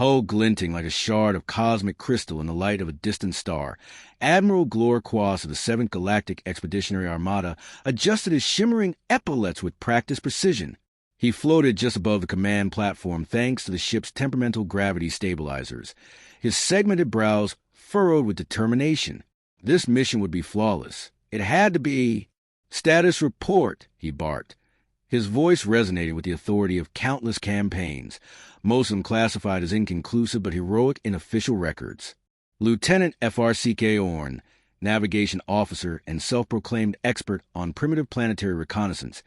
Hull glinting like a shard of cosmic crystal in the light of a distant star, Admiral Glor Quas of the 7th Galactic Expeditionary Armada adjusted his shimmering epaulets with practiced precision. He floated just above the command platform thanks to the ship's temperamental gravity stabilizers, his segmented brows furrowed with determination. This mission would be flawless. It had to be. "Status report," he barked. His voice resonated with the authority of countless campaigns, most of them classified as inconclusive but heroic in official records. Lieutenant FRCK Orn, navigation officer and self-proclaimed expert on primitive planetary reconnaissance,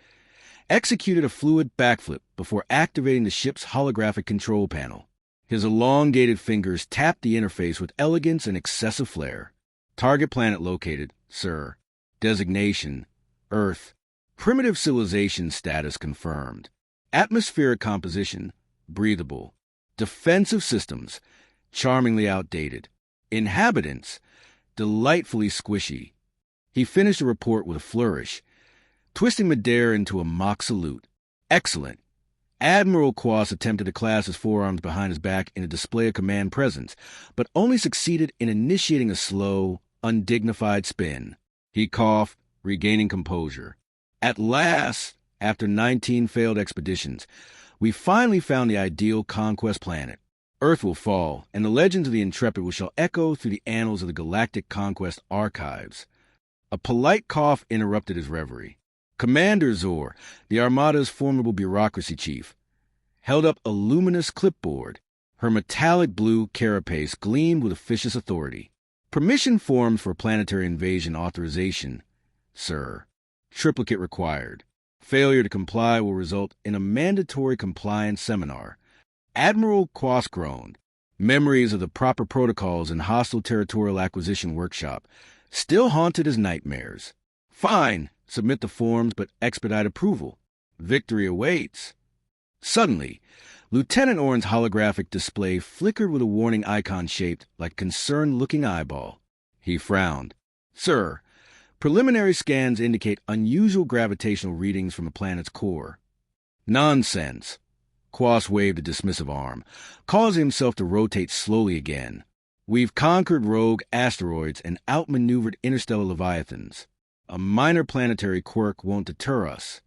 executed a fluid backflip before activating the ship's holographic control panel. His elongated fingers tapped the interface with elegance and excessive flair. "Target planet located, sir. Designation, Earth. Primitive civilization status confirmed. Atmospheric composition, breathable. Defensive systems, charmingly outdated. Inhabitants, delightfully squishy." He finished the report with a flourish, twisting midair into a mock salute. "Excellent." Admiral Quas attempted to clasp his forearms behind his back in a display of command presence, but only succeeded in initiating a slow, undignified spin. He coughed, regaining composure. "At last, after 19 failed expeditions, we finally found the ideal conquest planet. Earth will fall, and the legends of the Intrepid shall echo through the annals of the Galactic Conquest archives." A polite cough interrupted his reverie. Commander Zor, the Armada's formidable bureaucracy chief, held up a luminous clipboard. Her metallic blue carapace gleamed with officious authority. "Permission forms for planetary invasion authorization, sir. Triplicate required. Failure to comply will result in a mandatory compliance seminar." Admiral Quas groaned. Memories of the proper protocols in hostile territorial acquisition workshop still haunted his nightmares. "Fine. Submit the forms, but expedite approval. Victory awaits." Suddenly, Lieutenant Orn's holographic display flickered with a warning icon shaped like a concerned-looking eyeball. He frowned. "Sir, preliminary scans indicate unusual gravitational readings from the planet's core." "Nonsense." Quas waved a dismissive arm, causing himself to rotate slowly again. "We've conquered rogue asteroids and outmaneuvered interstellar leviathans. A minor planetary quirk won't deter us."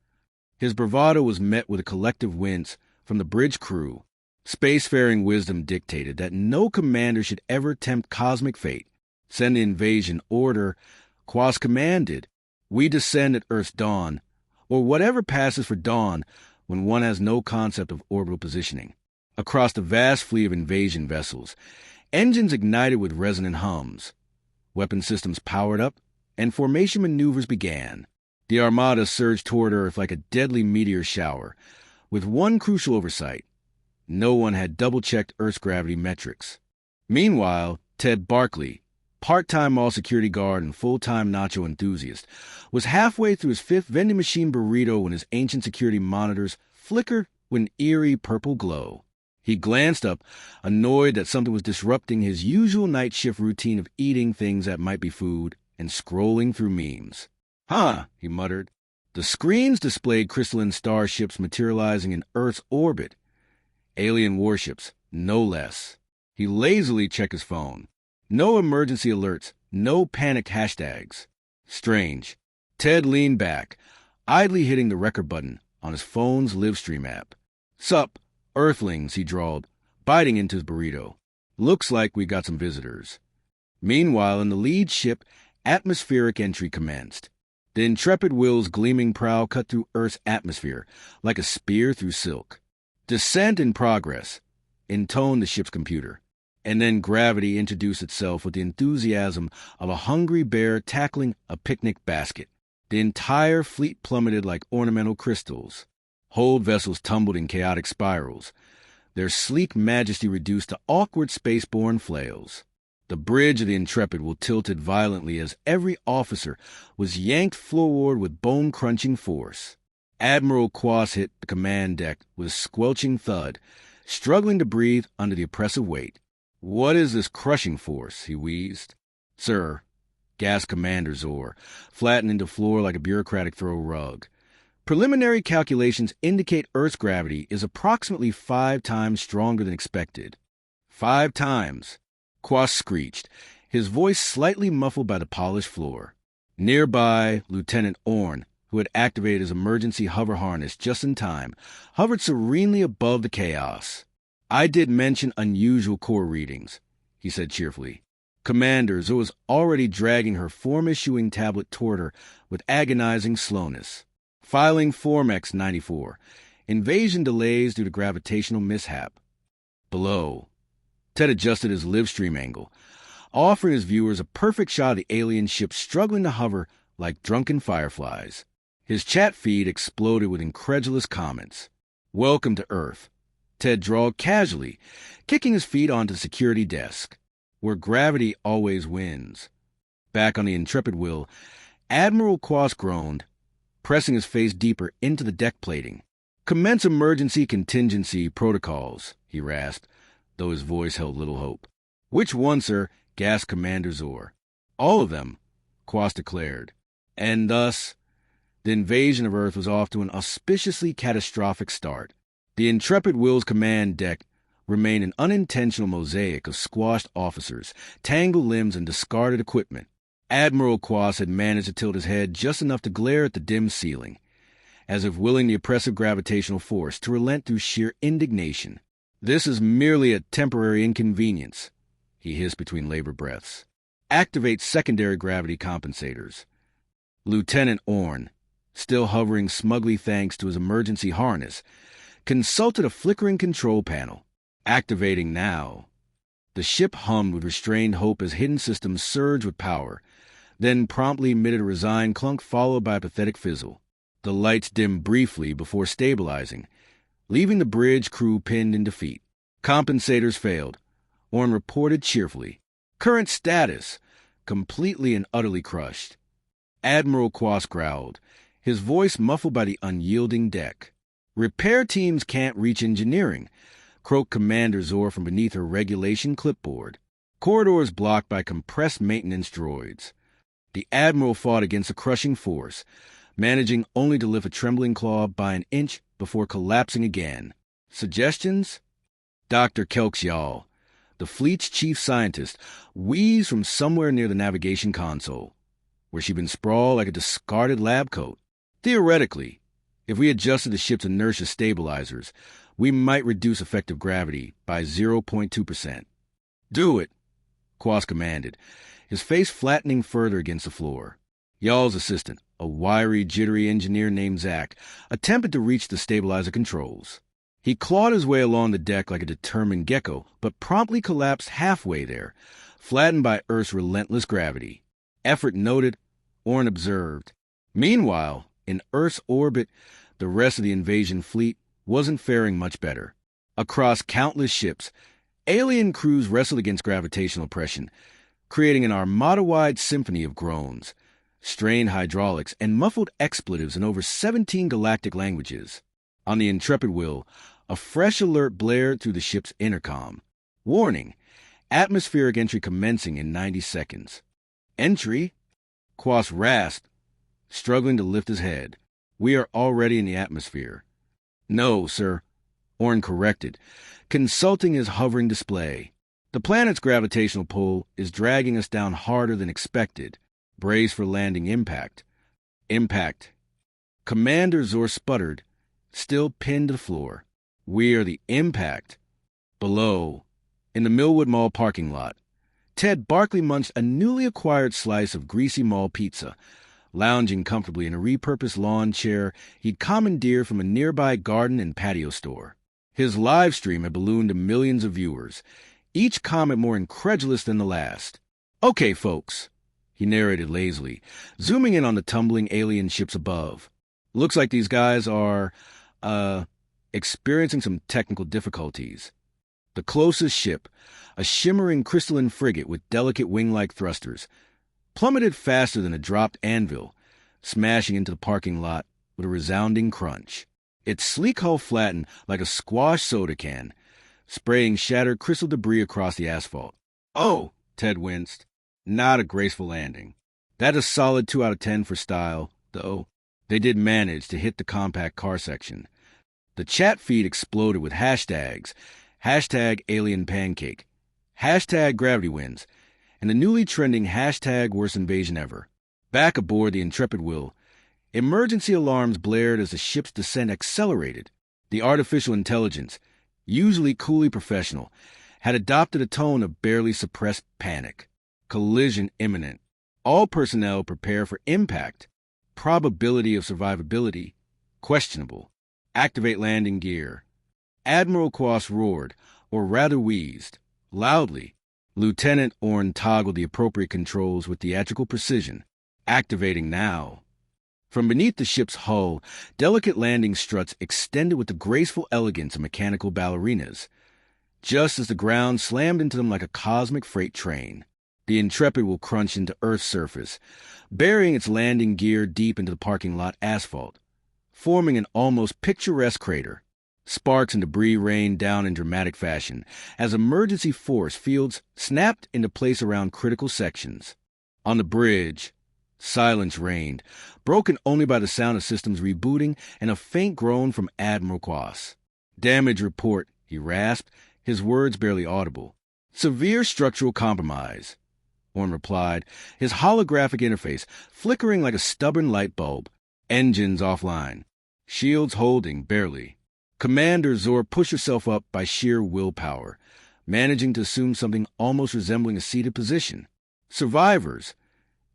His bravado was met with a collective wince from the bridge crew. Spacefaring wisdom dictated that no commander should ever tempt cosmic fate. "Send the invasion order," Quas commanded. "We descend at Earth's dawn, or whatever passes for dawn when one has no concept of orbital positioning." Across the vast fleet of invasion vessels, engines ignited with resonant hums. Weapon systems powered up, and formation maneuvers began. The Armada surged toward Earth like a deadly meteor shower, with one crucial oversight. No one had double-checked Earth's gravity metrics. Meanwhile, Ted Barkley, part-time mall security guard and full-time nacho enthusiast, was halfway through his 5th vending machine burrito when his ancient security monitors flickered with an eerie purple glow. He glanced up, annoyed that something was disrupting his usual night shift routine of eating things that might be food and scrolling through memes. "Huh," he muttered. The screens displayed crystalline starships materializing in Earth's orbit. Alien warships, no less. He lazily checked his phone. No emergency alerts, no panicked hashtags. Strange. Ted leaned back, idly hitting the record button on his phone's livestream app. "Sup, Earthlings," he drawled, biting into his burrito. "Looks like we got some visitors." Meanwhile, in the lead ship, atmospheric entry commenced. The Intrepid Will's gleaming prow cut through Earth's atmosphere like a spear through silk. "Descent in progress," intoned the ship's computer. And then gravity introduced itself with the enthusiasm of a hungry bear tackling a picnic basket. The entire fleet plummeted like ornamental crystals. Hold vessels tumbled in chaotic spirals, their sleek majesty reduced to awkward spaceborne flails. The bridge of the Intrepid tilted violently as every officer was yanked floorward with bone-crunching force. Admiral Quas hit the command deck with a squelching thud, struggling to breathe under the oppressive weight. "What is this crushing force?" he wheezed. "Sir," gasped Commander Zor, flattened into floor like a bureaucratic throw rug. "Preliminary calculations indicate Earth's gravity is approximately 5 times stronger than expected." 5 times. Quas screeched, his voice slightly muffled by the polished floor. Nearby, Lieutenant Orn, who had activated his emergency hover harness just in time, hovered serenely above the chaos. I did mention unusual core readings, he said cheerfully. Commander Zor was already dragging her form-issuing tablet toward her with agonizing slowness. Filing Form X-94. Invasion delays due to gravitational mishap. Below. Ted adjusted his live stream angle, offering his viewers a perfect shot of the alien ship struggling to hover like drunken fireflies. His chat feed exploded with incredulous comments. Welcome to Earth. Ted drawled casually, kicking his feet onto the security desk, where gravity always wins. Back on the Intrepid Will, Admiral Quas groaned, pressing his face deeper into the deck plating. Commence emergency contingency protocols, he rasped, though his voice held little hope. Which one, sir? Gasped Commander Zor. All of them, Quas declared. And thus, the invasion of Earth was off to an auspiciously catastrophic start. The Intrepid Will's command deck remained an unintentional mosaic of squashed officers, tangled limbs, and discarded equipment. Admiral Quas had managed to tilt his head just enough to glare at the dim ceiling, as if willing the oppressive gravitational force to relent through sheer indignation. This is merely a temporary inconvenience, he hissed between labored breaths. Activate secondary gravity compensators. Lieutenant Orn, still hovering smugly thanks to his emergency harness, consulted a flickering control panel. Activating now. The ship hummed with restrained hope as hidden systems surged with power, then promptly emitted a resigned clunk followed by a pathetic fizzle. The lights dimmed briefly before stabilizing, leaving the bridge crew pinned in defeat. Compensators failed, Orn reported cheerfully. Current status, completely and utterly crushed. Admiral Quas growled, his voice muffled by the unyielding deck. Repair teams can't reach engineering, croaked Commander Zor from beneath her regulation clipboard. Corridors blocked by compressed maintenance droids. The Admiral fought against a crushing force, managing only to lift a trembling claw by an inch before collapsing again. Suggestions? Dr. Kelksial, the fleet's chief scientist, wheezed from somewhere near the navigation console, where she'd been sprawled like a discarded lab coat. Theoretically, if we adjusted the ship's inertia stabilizers, we might reduce effective gravity by 0.2%. Do it, Quas commanded, his face flattening further against the floor. Y'all's assistant, a wiry, jittery engineer named Zach, attempted to reach the stabilizer controls. He clawed his way along the deck like a determined gecko, but promptly collapsed halfway there, flattened by Earth's relentless gravity. Effort noted, Orn observed. Meanwhile, in Earth's orbit, the rest of the invasion fleet wasn't faring much better. Across countless ships, alien crews wrestled against gravitational oppression, creating an armada-wide symphony of groans, strained hydraulics, and muffled expletives in over 17 galactic languages. On the Intrepid Will, a fresh alert blared through the ship's intercom. Warning, atmospheric entry commencing in 90 seconds. Entry? Quas rasped, struggling to lift his head. We are already in the atmosphere. No, sir, Orn corrected, consulting his hovering display. The planet's gravitational pull is dragging us down harder than expected. Brace for landing impact. Impact. Commander Zor sputtered, still pinned to the floor. We are the impact. Below, in the Millwood Mall parking lot, Ted Barkley munched a newly acquired slice of greasy mall pizza, lounging comfortably in a repurposed lawn chair he'd commandeered from a nearby garden and patio store. His live stream had ballooned to millions of viewers, each comment more incredulous than the last. Okay, folks, he narrated lazily, zooming in on the tumbling alien ships above. Looks like these guys are, experiencing some technical difficulties. The closest ship, a shimmering crystalline frigate with delicate wing-like thrusters, plummeted faster than a dropped anvil, smashing into the parking lot with a resounding crunch. Its sleek hull flattened like a squashed soda can, spraying shattered crystal debris across the asphalt. Oh, Ted winced. Not a graceful landing. That is solid 2 out of 10 for style, though. They did manage to hit the compact car section. The chat feed exploded with hashtags. #AlienPancake, Hashtag gravity wins, and the newly trending hashtag worst invasion ever. Back aboard the Intrepid Will, emergency alarms blared as the ship's descent accelerated. The artificial intelligence, usually coolly professional, had adopted a tone of barely suppressed panic. Collision imminent. All personnel prepare for impact. Probability of survivability questionable. Activate landing gear. Admiral Quas roared, or rather wheezed, loudly. Lieutenant Orn toggled the appropriate controls with theatrical precision. Activating now. From beneath the ship's hull, delicate landing struts extended with the graceful elegance of mechanical ballerinas. Just as the ground slammed into them like a cosmic freight train, the Intrepid will crunch into Earth's surface, burying its landing gear deep into the parking lot asphalt, forming an almost picturesque crater. Sparks and debris rained down in dramatic fashion as emergency force fields snapped into place around critical sections. On the bridge, silence reigned, broken only by the sound of systems rebooting and a faint groan from Admiral Quas. Damage report, he rasped, his words barely audible. Severe structural compromise, Orn replied, his holographic interface flickering like a stubborn light bulb. Engines offline. Shields holding, barely. Commander Zor pushed herself up by sheer willpower, managing to assume something almost resembling a seated position. Survivors.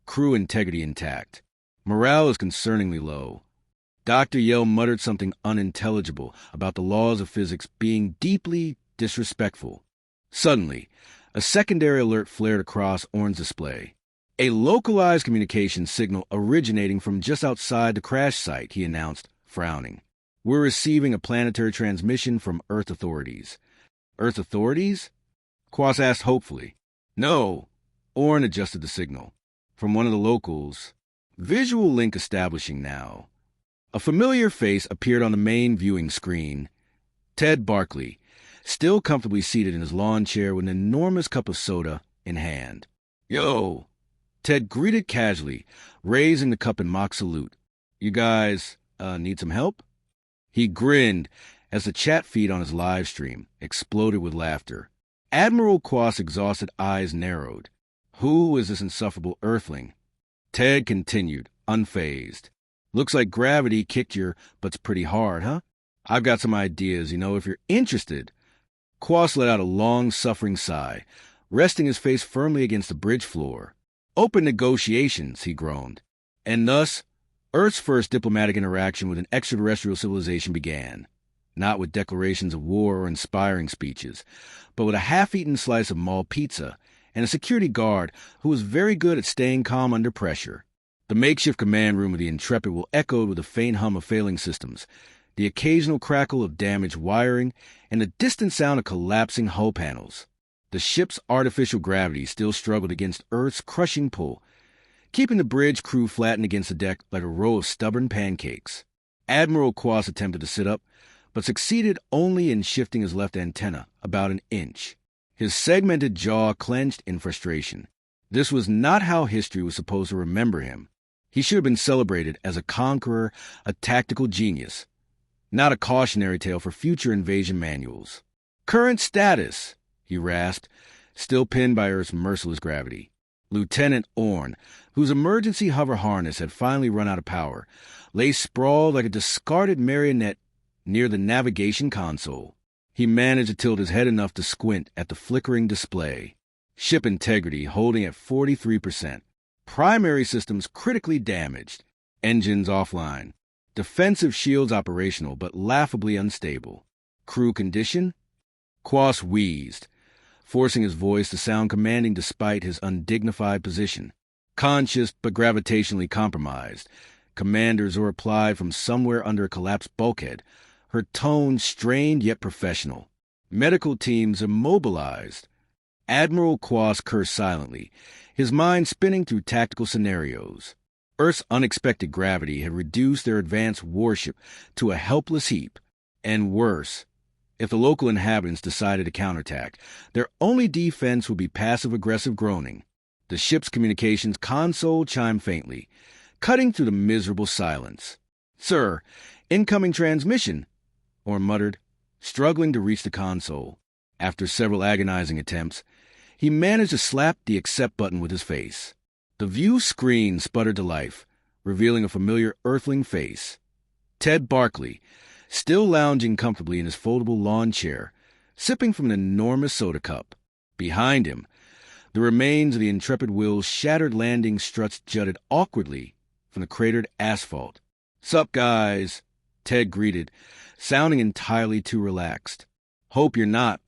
Crew integrity intact. Morale is concerningly low. Dr. Yell muttered something unintelligible about the laws of physics being deeply disrespectful. Suddenly, a secondary alert flared across Orn's display. A localized communication signal originating from just outside the crash site, he announced, frowning. We're receiving a planetary transmission from Earth authorities. Earth authorities? Quas asked hopefully. No. Orn adjusted the signal. From one of the locals. Visual link establishing now. A familiar face appeared on the main viewing screen. Ted Barkley, still comfortably seated in his lawn chair with an enormous cup of soda in hand. Yo! Ted greeted casually, raising the cup in mock salute. You guys, need some help? He grinned as the chat feed on his live stream exploded with laughter. Admiral Quas' exhausted eyes narrowed. Who is this insufferable earthling? Ted continued, unfazed. Looks like gravity kicked your butts pretty hard, huh? I've got some ideas, if you're interested. Quas let out a long, suffering sigh, resting his face firmly against the bridge floor. Open negotiations, he groaned. And thus, Earth's first diplomatic interaction with an extraterrestrial civilization began. Not with declarations of war or inspiring speeches, but with a half-eaten slice of mall pizza and a security guard who was very good at staying calm under pressure. The makeshift command room of the Intrepid will echoed with a faint hum of failing systems, the occasional crackle of damaged wiring, and the distant sound of collapsing hull panels. The ship's artificial gravity still struggled against Earth's crushing pull, keeping the bridge crew flattened against the deck like a row of stubborn pancakes. Admiral Quas attempted to sit up, but succeeded only in shifting his left antenna about an inch. His segmented jaw clenched in frustration. This was not how history was supposed to remember him. He should have been celebrated as a conqueror, a tactical genius, not a cautionary tale for future invasion manuals. Current status, he rasped, still pinned by Earth's merciless gravity. Lieutenant Orn, whose emergency hover harness had finally run out of power, lay sprawled like a discarded marionette near the navigation console. He managed to tilt his head enough to squint at the flickering display. Ship integrity holding at 43%. Primary systems critically damaged. Engines offline. Defensive shields operational but laughably unstable. Crew condition? Quas wheezed, forcing his voice to sound commanding despite his undignified position. Conscious but gravitationally compromised, Commander Zor replied from somewhere under a collapsed bulkhead, her tone strained yet professional. Medical teams immobilized. Admiral Quas cursed silently, his mind spinning through tactical scenarios. Earth's unexpected gravity had reduced their advanced warship to a helpless heap. And worse, if the local inhabitants decided to counterattack, their only defense would be passive-aggressive groaning. The ship's communications console chimed faintly, cutting through the miserable silence. "Sir, incoming transmission," Orn muttered, struggling to reach the console. After several agonizing attempts, He managed to slap the accept button with his face. The view screen sputtered to life, revealing a familiar Earthling face. Ted Barkley, still lounging comfortably in his foldable lawn chair, sipping from an enormous soda cup. Behind him, the remains of the Intrepid Will's shattered landing struts jutted awkwardly from the cratered asphalt. "Sup, guys?" Ted greeted, sounding entirely too relaxed. "Hope you're not,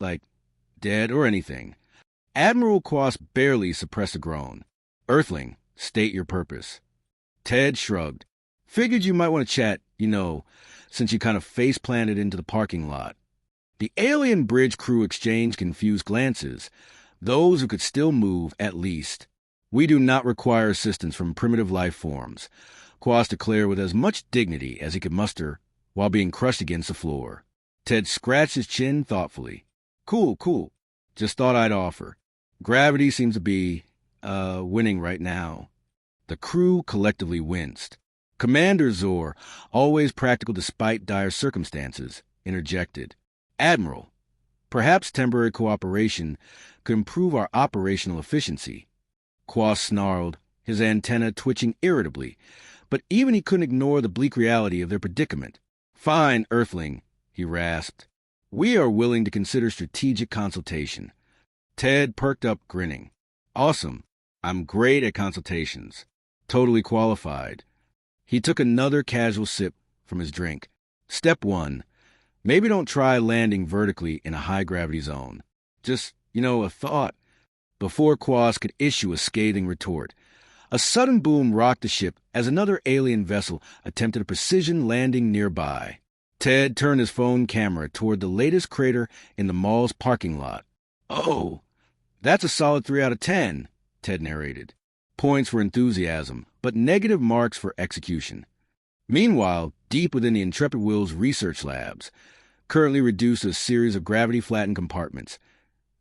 dead or anything." Admiral Quast barely suppressed a groan. "Earthling, state your purpose." Ted shrugged. "Figured you might want to chat, since you kind of face-planted into the parking lot." The alien bridge crew exchanged confused glances, those who could still move, at least. "We do not require assistance from primitive life forms," Quast declared with as much dignity as he could muster while being crushed against the floor. Ted scratched his chin thoughtfully. Cool. Just thought I'd offer. Gravity seems to be, winning right now." The crew collectively winced. Commander Zor, always practical despite dire circumstances, interjected. "Admiral, perhaps temporary cooperation could improve our operational efficiency." Quast snarled, his antenna twitching irritably, but even he couldn't ignore the bleak reality of their predicament. "Fine, Earthling," he rasped. "We are willing to consider strategic consultation." Ted perked up, grinning. "Awesome. I'm great at consultations. Totally qualified." He took another casual sip from his drink. "Step 1. Maybe don't try landing vertically in a high-gravity zone. Just, a thought." Before Quast could issue a scathing retort, a sudden boom rocked the ship as another alien vessel attempted a precision landing nearby. Ted turned his phone camera toward the latest crater in the mall's parking lot. "Oh, that's a solid 3 out of 10, Ted narrated. Points for enthusiasm, but negative marks for execution. Meanwhile, deep within the Intrepid Will's research labs, currently reduced to a series of gravity-flattened compartments,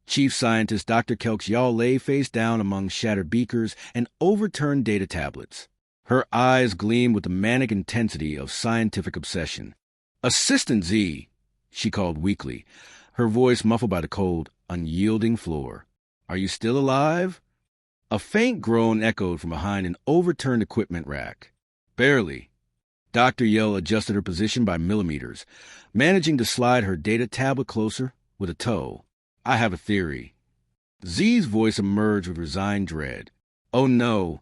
Chief Scientist Dr. Kelk's Yaw lay face down among shattered beakers and overturned data tablets. Her eyes gleamed with the manic intensity of scientific obsession. "Assistant Z," she called weakly, her voice muffled by the cold, unyielding floor. "Are you still alive?" A faint groan echoed from behind an overturned equipment rack. "Barely." Dr. Yell adjusted her position by millimeters, managing to slide her data tablet closer with a toe. "I have a theory." Z's voice emerged with resigned dread. "Oh no.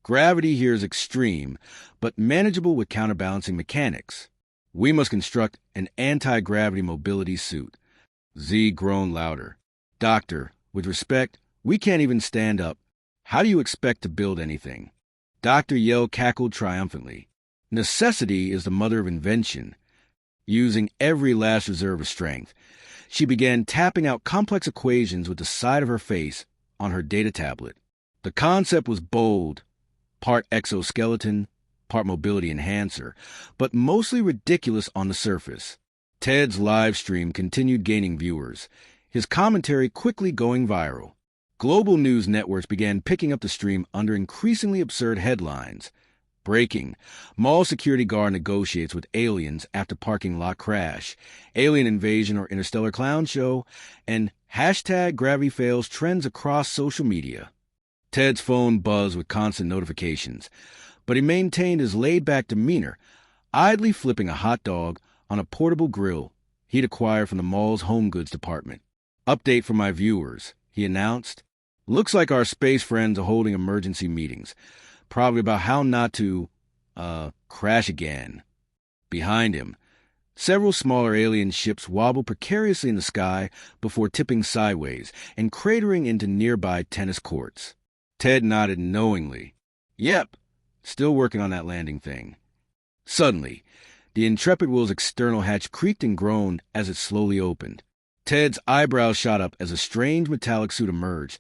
Gravity here is extreme, but manageable with counterbalancing mechanics. We must construct an anti-gravity mobility suit." Z groaned louder. "Doctor, with respect, we can't even stand up. How do you expect to build anything?" Dr. Yell cackled triumphantly. "Necessity is the mother of invention." Using every last reserve of strength, she began tapping out complex equations with the side of her face on her data tablet. The concept was bold, part exoskeleton, part mobility enhancer, but mostly ridiculous on the surface. Ted's live stream continued gaining viewers, his commentary quickly going viral. Global news networks began picking up the stream under increasingly absurd headlines. Breaking: Mall security guard negotiates with aliens after parking lot crash. Alien invasion or interstellar clown show. And #gravity fails trends across social media. Ted's phone buzzed with constant notifications, but he maintained his laid-back demeanor, idly flipping a hot dog on a portable grill he'd acquired from the mall's home goods department. "Update for my viewers," he announced. "Looks like our space friends are holding emergency meetings, probably about how not to, crash again." Behind him, several smaller alien ships wobbled precariously in the sky before tipping sideways and cratering into nearby tennis courts. Ted nodded knowingly. "Yep, still working on that landing thing." Suddenly, the Intrepid Will's external hatch creaked and groaned as it slowly opened. Ted's eyebrows shot up as a strange metallic suit emerged,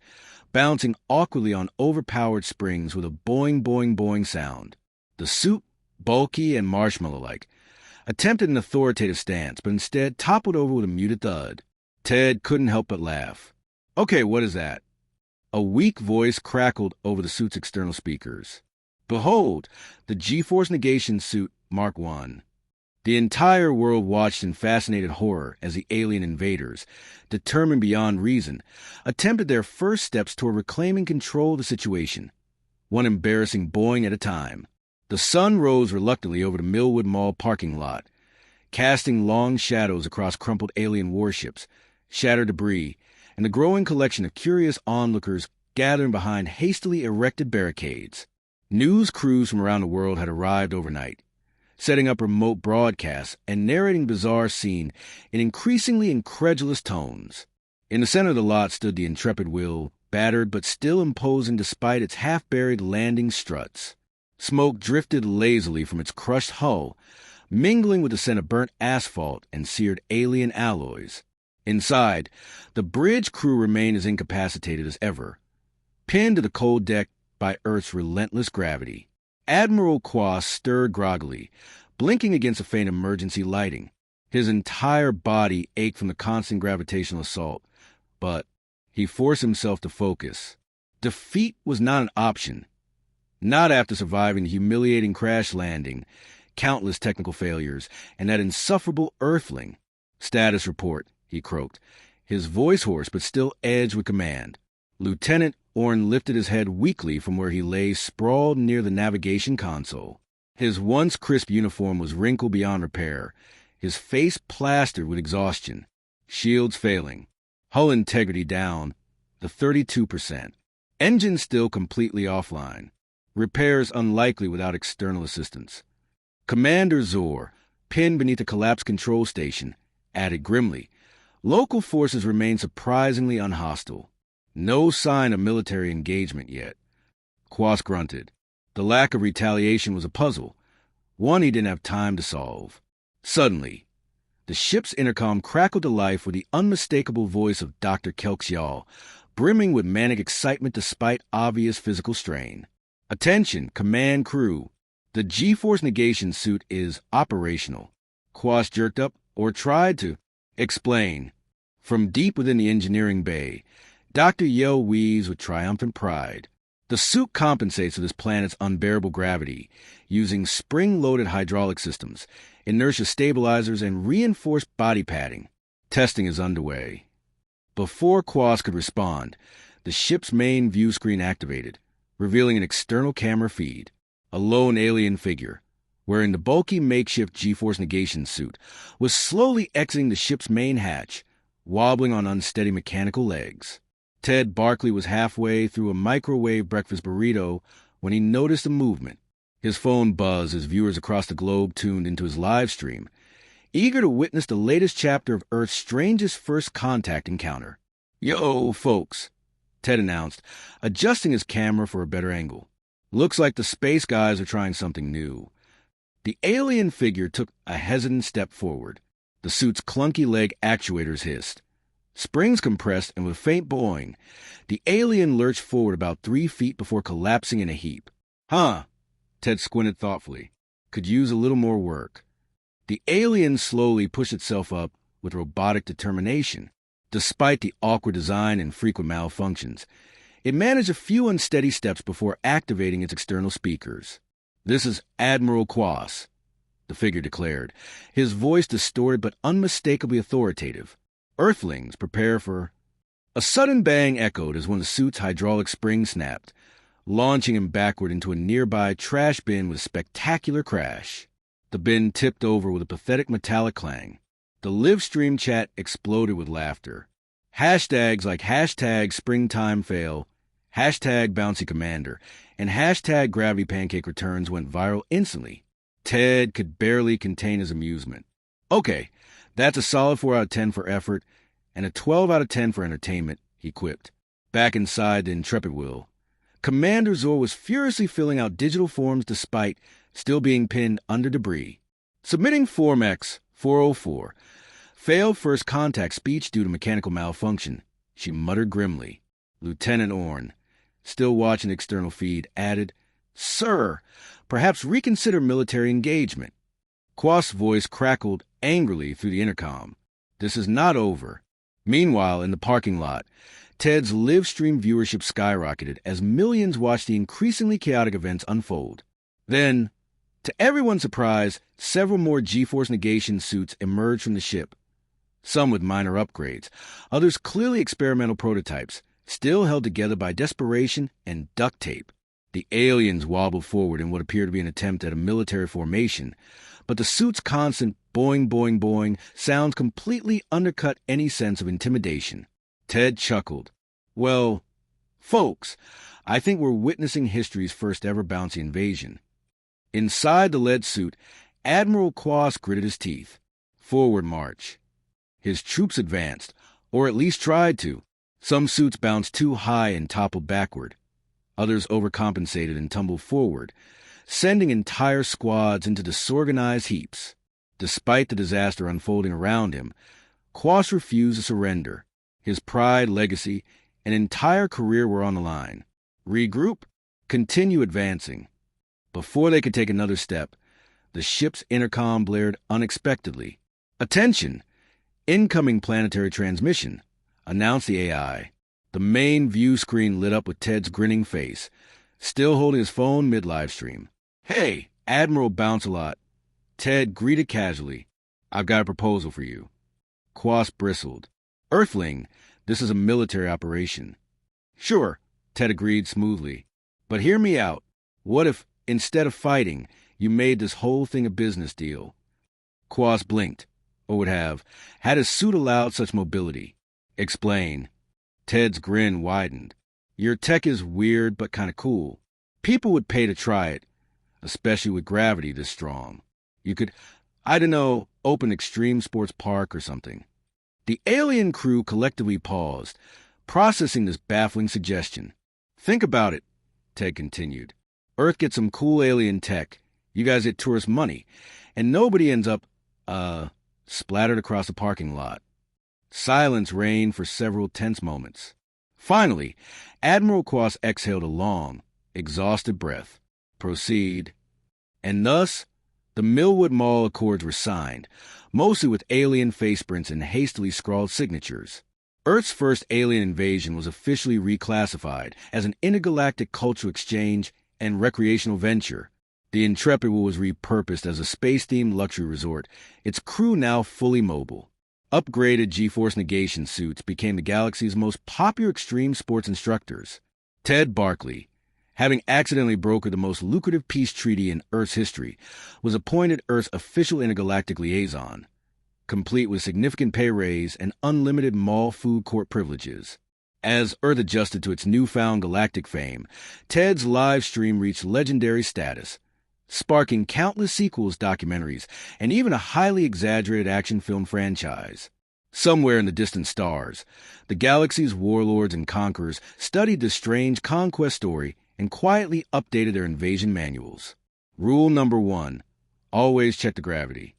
bouncing awkwardly on overpowered springs with a boing, boing, boing sound. The suit, bulky and marshmallow-like, attempted an authoritative stance, but instead toppled over with a muted thud. Ted couldn't help but laugh. "Okay, what is that?" A weak voice crackled over the suit's external speakers. "Behold, the G-Force Negation Suit Mark I. The entire world watched in fascinated horror as the alien invaders, determined beyond reason, attempted their first steps toward reclaiming control of the situation, one embarrassing Boeing at a time. The sun rose reluctantly over the Millwood Mall parking lot, casting long shadows across crumpled alien warships, shattered debris, and the growing collection of curious onlookers gathering behind hastily erected barricades. News crews from around the world had arrived overnight, setting up remote broadcasts and narrating bizarre scene in increasingly incredulous tones. In the center of the lot stood the intrepid Will, battered but still imposing despite its half-buried landing struts. Smoke drifted lazily from its crushed hull, mingling with the scent of burnt asphalt and seared alien alloys. Inside, the bridge crew remained as incapacitated as ever, pinned to the cold deck by Earth's relentless gravity. Admiral Quas stirred groggily, blinking against a faint emergency lighting. His entire body ached from the constant gravitational assault, but he forced himself to focus. Defeat was not an option. Not after surviving the humiliating crash landing, countless technical failures, and that insufferable Earthling. "Status report," he croaked, his voice hoarse but still edged with command. Lieutenant Orn lifted his head weakly from where he lay sprawled near the navigation console. His once crisp uniform was wrinkled beyond repair, his face plastered with exhaustion, shields failing, hull integrity down to 32%, engine still completely offline, repairs unlikely without external assistance. Commander Zor, pinned beneath a collapsed control station, added grimly, "Local forces remain surprisingly unhostile. No sign of military engagement yet." Quas grunted. The lack of retaliation was a puzzle, one he didn't have time to solve. Suddenly, the ship's intercom crackled to life with the unmistakable voice of Dr. Kelxial, brimming with manic excitement despite obvious physical strain. "Attention, command crew. The G-force negation suit is operational." Quas jerked up, or tried to, explain. From deep within the engineering bay, Dr. Yeo wheezed with triumphant pride. "The suit compensates for this planet's unbearable gravity, using spring-loaded hydraulic systems, inertia stabilizers, and reinforced body padding. Testing is underway." Before Quas could respond, the ship's main view screen activated, revealing an external camera feed. A lone alien figure, wearing the bulky makeshift G-force negation suit, was slowly exiting the ship's main hatch, wobbling on unsteady mechanical legs. Ted Barkley was halfway through a microwave breakfast burrito when he noticed a movement. His phone buzzed as viewers across the globe tuned into his live stream, eager to witness the latest chapter of Earth's strangest first contact encounter. "Yo, folks," Ted announced, adjusting his camera for a better angle. "Looks like the space guys are trying something new." The alien figure took a hesitant step forward. The suit's clunky leg actuators hissed. Springs compressed, and with faint boing, the alien lurched forward about 3 feet before collapsing in a heap. "Huh," Ted squinted thoughtfully. "Could use a little more work." The alien slowly pushed itself up with robotic determination. Despite the awkward design and frequent malfunctions, it managed a few unsteady steps before activating its external speakers. "This is Admiral Quas," the figure declared, his voice distorted but unmistakably authoritative. "Earthlings, prepare for—" A sudden bang echoed as one of the suit's hydraulic springs snapped, launching him backward into a nearby trash bin with a spectacular crash. The bin tipped over with a pathetic metallic clang. The live stream chat exploded with laughter. Hashtags like #SpringtimeFail, #BouncyCommander, and #GravityPancakeReturns went viral instantly. Ted could barely contain his amusement. "Okay, that's a solid 4 out of 10 for effort, and a 12 out of 10 for entertainment," he quipped. Back inside the intrepid Will, Commander Zor was furiously filling out digital forms despite still being pinned under debris. "Submitting Form X 404. Failed first contact speech due to mechanical malfunction," she muttered grimly. Lieutenant Orn, still watching the external feed, added, "Sir, perhaps reconsider military engagement." Quas' voice crackled angrily through the intercom. "This is not over." Meanwhile, in the parking lot, Ted's live stream viewership skyrocketed as millions watched the increasingly chaotic events unfold. Then, To everyone's surprise, several more G-force negation suits emerged from the ship, some with minor upgrades, others clearly experimental prototypes, still held together by desperation and duct tape. The aliens wobbled forward in what appeared to be an attempt at a military formation, but the suit's constant boing, boing, boing sounds completely undercut any sense of intimidation. Ted chuckled. Well, folks, I think we're witnessing history's first ever bouncy invasion. Inside the lead suit, Admiral Quas gritted his teeth. Forward march. His troops advanced, or at least tried to. Some suits bounced too high and toppled backward. Others overcompensated and tumbled forward, sending entire squads into disorganized heaps. Despite the disaster unfolding around him, Quas refused to surrender. His pride, legacy, and entire career were on the line. Regroup, continue advancing. Before they could take another step, the ship's intercom blared unexpectedly. Attention! Incoming planetary transmission, announced the AI. The main view screen lit up with Ted's grinning face, still holding his phone mid-live stream. Hey, Admiral Bounce-A-Lot. Ted greeted casually. I've got a proposal for you. Quas bristled. Earthling, this is a military operation. Sure, Ted agreed smoothly. But hear me out. What if, instead of fighting, you made this whole thing a business deal? Quas blinked, or would have, had his suit allowed such mobility. Explain. Ted's grin widened. Your tech is weird but kind of cool. People would pay to try it, especially with gravity this strong. You could, I don't know, open Extreme Sports Park or something. The alien crew collectively paused, processing this baffling suggestion. Think about it, Ted continued. Earth gets some cool alien tech, you guys get tourist money, and nobody ends up, splattered across the parking lot. Silence reigned for several tense moments. Finally, Admiral Quas exhaled a long, exhausted breath. Proceed. And thus, the Millwood Mall Accords were signed, mostly with alien faceprints and hastily scrawled signatures. Earth's first alien invasion was officially reclassified as an intergalactic cultural exchange and recreational venture. The Intrepid was repurposed as a space-themed luxury resort, its crew now fully mobile. Upgraded G-force negation suits became the galaxy's most popular extreme sports instructors. Ted Barkley, having accidentally brokered the most lucrative peace treaty in Earth's history, was appointed Earth's official intergalactic liaison, complete with significant pay raise and unlimited mall food court privileges. As Earth adjusted to its newfound galactic fame, Ted's live stream reached legendary status, sparking countless sequels, documentaries, and even a highly exaggerated action film franchise. Somewhere in the distant stars, the galaxy's warlords and conquerors studied this strange conquest story and quietly updated their invasion manuals. Rule number 1, always check the gravity.